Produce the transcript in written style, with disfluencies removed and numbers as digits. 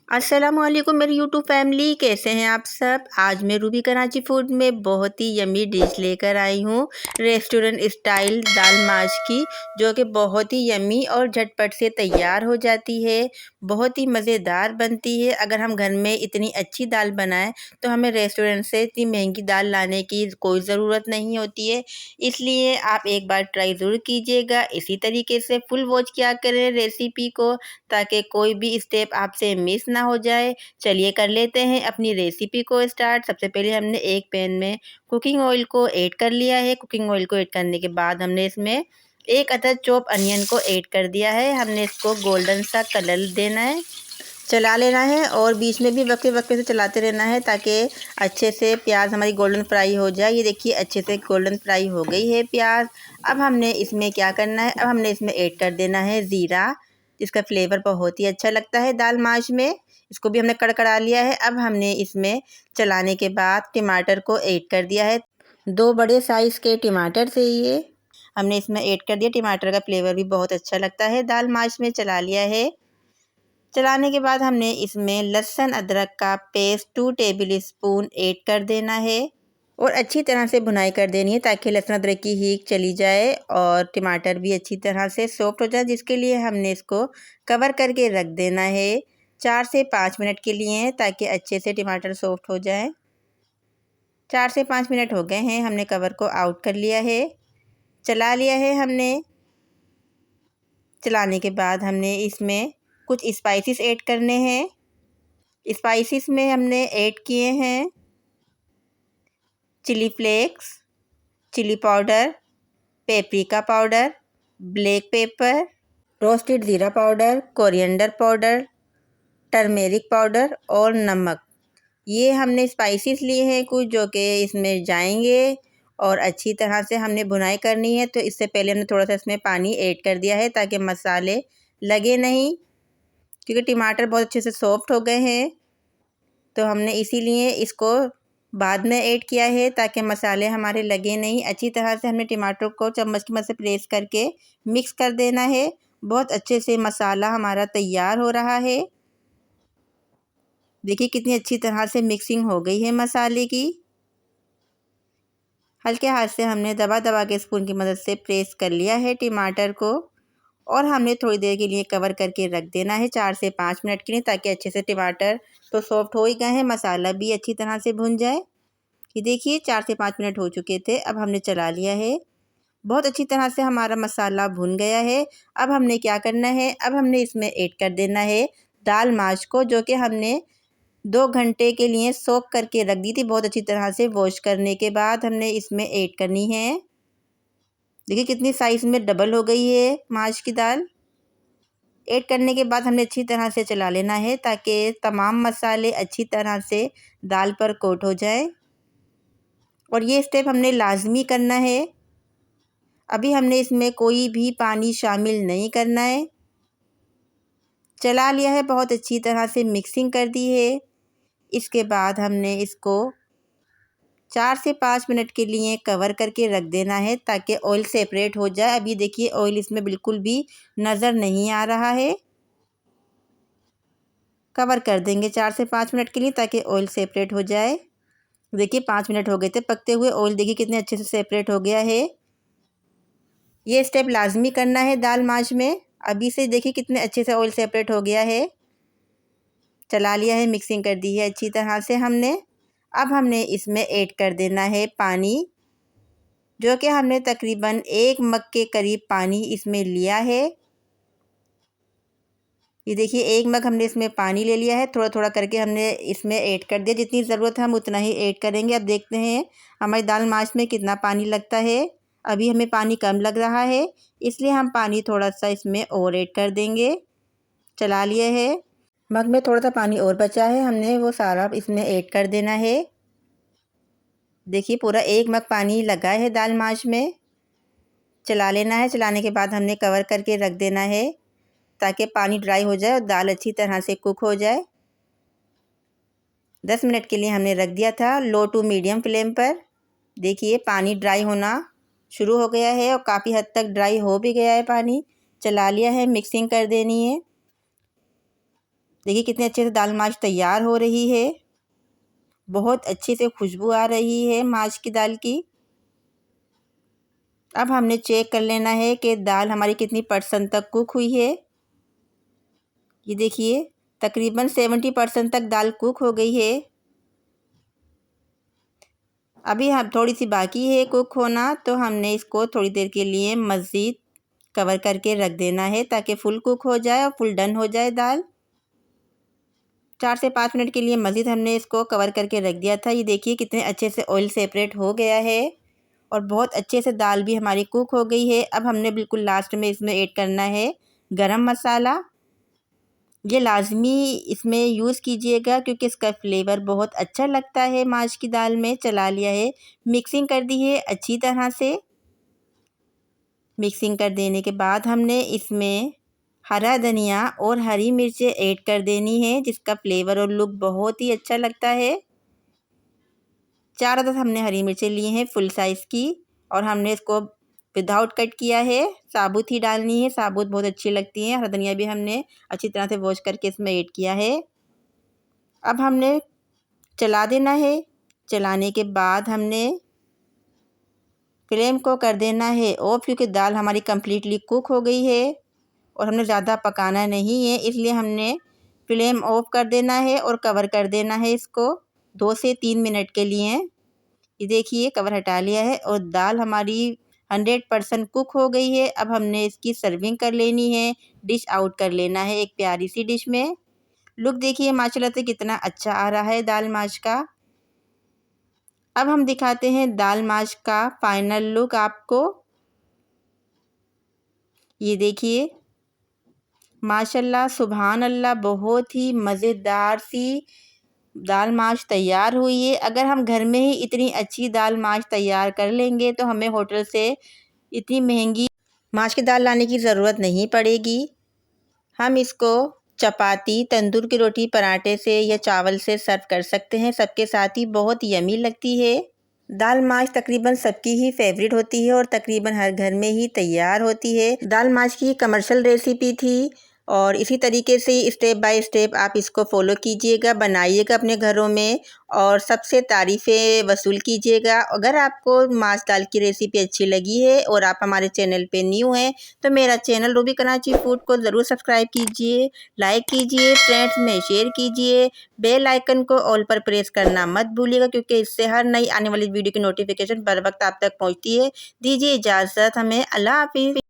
अस्सलामुअलैकुम मेरी YouTube family, कैसे हैं आप सब। आज मैं रूबी कराची फूड में बहुत ही यम्मी डिश लेकर आई हूँ, रेस्टोरेंट स्टाइल दाल माश की, जो कि बहुत ही यम्मी और झटपट से तैयार हो जाती है। बहुत ही मज़ेदार बनती है। अगर हम घर में इतनी अच्छी दाल बनाएं तो हमें रेस्टोरेंट से इतनी महंगी दाल लाने की कोई ज़रूरत नहीं होती है। इसलिए आप एक बार ट्राई ज़रूर कीजिएगा। इसी तरीके से फुल वॉच किया करें रेसिपी को, ताकि कोई भी स्टेप आपसे मिस ना हो जाए। चलिए कर लेते हैं अपनी रेसिपी को स्टार्ट। सबसे पहले हमने एक पैन में कुकिंग ऑयल को ऐड कर लिया है। कुकिंग ऑयल को ऐड करने के बाद हमने इसमें एक अदद चॉप अनियन को ऐड कर दिया है। हमने इसको गोल्डन सा कलर देना है, चला लेना है और बीच में भी वक्फे वक्फे से चलाते रहना है, ताकि अच्छे से प्याज हमारी गोल्डन फ्राई हो जाए। ये देखिए अच्छे से गोल्डन फ्राई हो गई है प्याज। अब हमने इसमें क्या करना है, अब हमने इसमें ऐड कर देना है ज़ीरा, जिसका फ्लेवर बहुत ही अच्छा लगता है दाल माश में। इसको भी हमने कड़कड़ा लिया है। अब हमने इसमें चलाने के बाद टमाटर को ऐड कर दिया है। 2 बड़े साइज़ के टमाटर से ये हमने इसमें ऐड कर दिया। टमाटर का फ्लेवर भी बहुत अच्छा लगता है दाल माश में। चला लिया है। चलाने के बाद हमने इसमें लहसुन अदरक का पेस्ट 2 टेबल स्पून ऐड कर देना है और अच्छी तरह से भुनाई कर देनी है, ताकि लहसुन अदरक की हींग चली जाए और टमाटर भी अच्छी तरह से सॉफ्ट हो जाए, जिसके लिए हमने इसको कवर करके रख देना है 4 से 5 मिनट के लिए, ताकि अच्छे से टमाटर सॉफ्ट हो जाए। 4 से 5 मिनट हो गए हैं, हमने कवर को आउट कर लिया है, चला लिया है हमने। चलाने के बाद हमने इसमें कुछ स्पाइसेस ऐड करने हैं। स्पाइसेस में हमने ऐड किए हैं chilli flakes, chilli powder, paprika powder, black pepper, roasted jeera powder, coriander powder, turmeric powder और नमक। ये हमने स्पाइसेस लिए हैं कुछ, जो कि इसमें जाएंगे और अच्छी तरह से हमने भुनाई करनी है। तो इससे पहले हमने थोड़ा सा इसमें पानी ऐड कर दिया है, ताकि मसाले लगे नहीं, क्योंकि टमाटर बहुत अच्छे से सॉफ्ट हो गए हैं। तो हमने इसीलिए इसको बाद में ऐड किया है, ताकि मसाले हमारे लगे नहीं। अच्छी तरह से हमने टमाटर को चम्मच की मदद से प्रेस करके मिक्स कर देना है। बहुत अच्छे से मसाला हमारा तैयार हो रहा है। देखिए कितनी अच्छी तरह से मिक्सिंग हो गई है मसाले की। हल्के हाथ से हमने दबा दबा के स्पून की मदद से प्रेस कर लिया है टमाटर को, और हमने थोड़ी देर के लिए कवर करके रख देना है 4 से 5 मिनट के लिए, ताकि अच्छे से टमाटर तो सॉफ्ट हो ही गए हैं, मसाला भी अच्छी तरह से भुन जाए। ये देखिए 4 से 5 मिनट हो चुके थे। अब हमने चला लिया है। बहुत अच्छी तरह से हमारा मसाला भुन गया है। अब हमने क्या करना है, अब हमने इसमें ऐड कर देना है दाल माश को, जो कि हमने 2 घंटे के लिए सोक करके रख दी थी। बहुत अच्छी तरह से वॉश करने के बाद हमने इसमें ऐड करनी है। देखिए कितनी साइज़ में डबल हो गई है माश की दाल। ऐड करने के बाद हमने अच्छी तरह से चला लेना है, ताकि तमाम मसाले अच्छी तरह से दाल पर कोट हो जाए, और ये स्टेप हमने लाजमी करना है। अभी हमने इसमें कोई भी पानी शामिल नहीं करना है। चला लिया है, बहुत अच्छी तरह से मिक्सिंग कर दी है। इसके बाद हमने इसको 4 से 5 मिनट के लिए कवर करके रख देना है, ताकि ऑयल सेपरेट हो जाए। अभी देखिए ऑयल इसमें बिल्कुल भी नज़र नहीं आ रहा है। कवर कर देंगे 4 से 5 मिनट के लिए, ताकि ऑयल सेपरेट हो जाए। देखिए 5 मिनट हो गए थे पकते हुए। ऑयल देखिए कितने अच्छे से सेपरेट हो गया है। ये स्टेप लाजमी करना है दाल माश में। अभी से देखिए कितने अच्छे से ऑयल सेपरेट हो गया है। चला लिया है, मिक्सिंग कर दी है अच्छी तरह से हमने। अब हमने इसमें ऐड कर देना है पानी, जो कि हमने तकरीबन 1 मग के करीब पानी इसमें लिया है। ये देखिए 1 मग हमने इसमें पानी ले लिया है। थोड़ा थोड़ा करके हमने इसमें ऐड कर दिया। जितनी ज़रूरत है हम उतना ही ऐड करेंगे। अब देखते हैं हमारी दाल माश में कितना पानी लगता है। अभी हमें पानी कम लग रहा है, इसलिए हम पानी थोड़ा सा इसमें और ऐड कर देंगे। चला लिए है। मग में थोड़ा सा पानी और बचा है, हमने वो सारा इसमें ऐड कर देना है। देखिए पूरा 1 मग पानी लगा है दाल माश में। चला लेना है। चलाने के बाद हमने कवर करके रख देना है, ताकि पानी ड्राई हो जाए और दाल अच्छी तरह से कुक हो जाए। 10 मिनट के लिए हमने रख दिया था लो टू मीडियम फ्लेम पर। देखिए पानी ड्राई होना शुरू हो गया है, और काफ़ी हद तक ड्राई हो भी गया है पानी। चला लिया है, मिक्सिंग कर देनी है। देखिए कितने अच्छे से दाल माश तैयार हो रही है। बहुत अच्छे से खुशबू आ रही है माश की दाल की। अब हमने चेक कर लेना है कि दाल हमारी कितनी % तक कुक हुई है। ये देखिए तकरीबन 70% तक दाल कुक हो गई है। अभी हम थोड़ी सी बाकी है कुक होना, तो हमने इसको थोड़ी देर के लिए मज़ीद कवर करके रख देना है ताकि फुल कुक हो जाए और फुल डन हो जाए दाल। 4 से 5 मिनट के लिए मज़ीद हमने इसको कवर करके रख दिया था। ये देखिए कितने अच्छे से ऑयल सेपरेट हो गया है और बहुत अच्छे से दाल भी हमारी कुक हो गई है। अब हमने बिल्कुल लास्ट में इसमें ऐड करना है गरम मसाला। ये लाज़मी इसमें यूज़ कीजिएगा क्योंकि इसका फ्लेवर बहुत अच्छा लगता है माश की दाल में। चला लिया है, मिक्सिंग कर दी है अच्छी तरह से। मिक्सिंग कर देने के बाद हमने इसमें हरा धनिया और हरी मिर्चें ऐड कर देनी है, जिसका फ्लेवर और लुक बहुत ही अच्छा लगता है। 4 अदद हमने हरी मिर्चें ली हैं फुल साइज़ की और हमने इसको विदाउट कट किया है, साबुत ही डालनी है। साबुत बहुत अच्छी लगती हैं। हरा धनिया भी हमने अच्छी तरह से वॉश करके इसमें ऐड किया है। अब हमने चला देना है। चलाने के बाद हमने फ्लेम को कर देना है ऑफ, क्योंकि दाल हमारी कम्प्लीटली कुक हो गई है और हमने ज़्यादा पकाना नहीं है, इसलिए हमने फ्लेम ऑफ कर देना है और कवर कर देना है इसको 2 से 3 मिनट के लिए। ये देखिए कवर हटा लिया है और दाल हमारी 100% कुक हो गई है। अब हमने इसकी सर्विंग कर लेनी है, डिश आउट कर लेना है एक प्यारी सी डिश में। लुक देखिए माशाल्लाह से कितना अच्छा आ रहा है दाल माश का। अब हम दिखाते हैं दाल माश का फाइनल लुक आपको। ये देखिए माशाल्लाह सुभान अल्लाह, बहुत ही मज़ेदार सी दाल माश तैयार हुई है। अगर हम घर में ही इतनी अच्छी दाल माश तैयार कर लेंगे तो हमें होटल से इतनी महंगी माश की दाल लाने की ज़रूरत नहीं पड़ेगी। हम इसको चपाती, तंदूर की रोटी, पराठे से या चावल से सर्व कर सकते हैं। सबके साथ ही बहुत यमी लगती है। दाल माश तकरीबन सबकी ही फेवरेट होती है और तकरीबन हर घर में ही तैयार होती है। दाल माश की कमर्शियल रेसिपी थी और इसी तरीके से स्टेप बाय स्टेप आप इसको फॉलो कीजिएगा, बनाइएगा अपने घरों में और सबसे तारीफ़ें वसूल कीजिएगा। अगर आपको माश दाल की रेसिपी अच्छी लगी है और आप हमारे चैनल पे न्यू हैं तो मेरा चैनल रूबी कराची फूड को ज़रूर सब्सक्राइब कीजिए, लाइक कीजिए, फ्रेंड्स में शेयर कीजिए, बेल आइकन को ऑल पर प्रेस करना मत भूलिएगा क्योंकि इससे हर नई आने वाली वीडियो की नोटिफिकेशन बर वक्त आप तक पहुँचती है। दीजिए इजाज़त हमें, अल्लाह हाफिज़।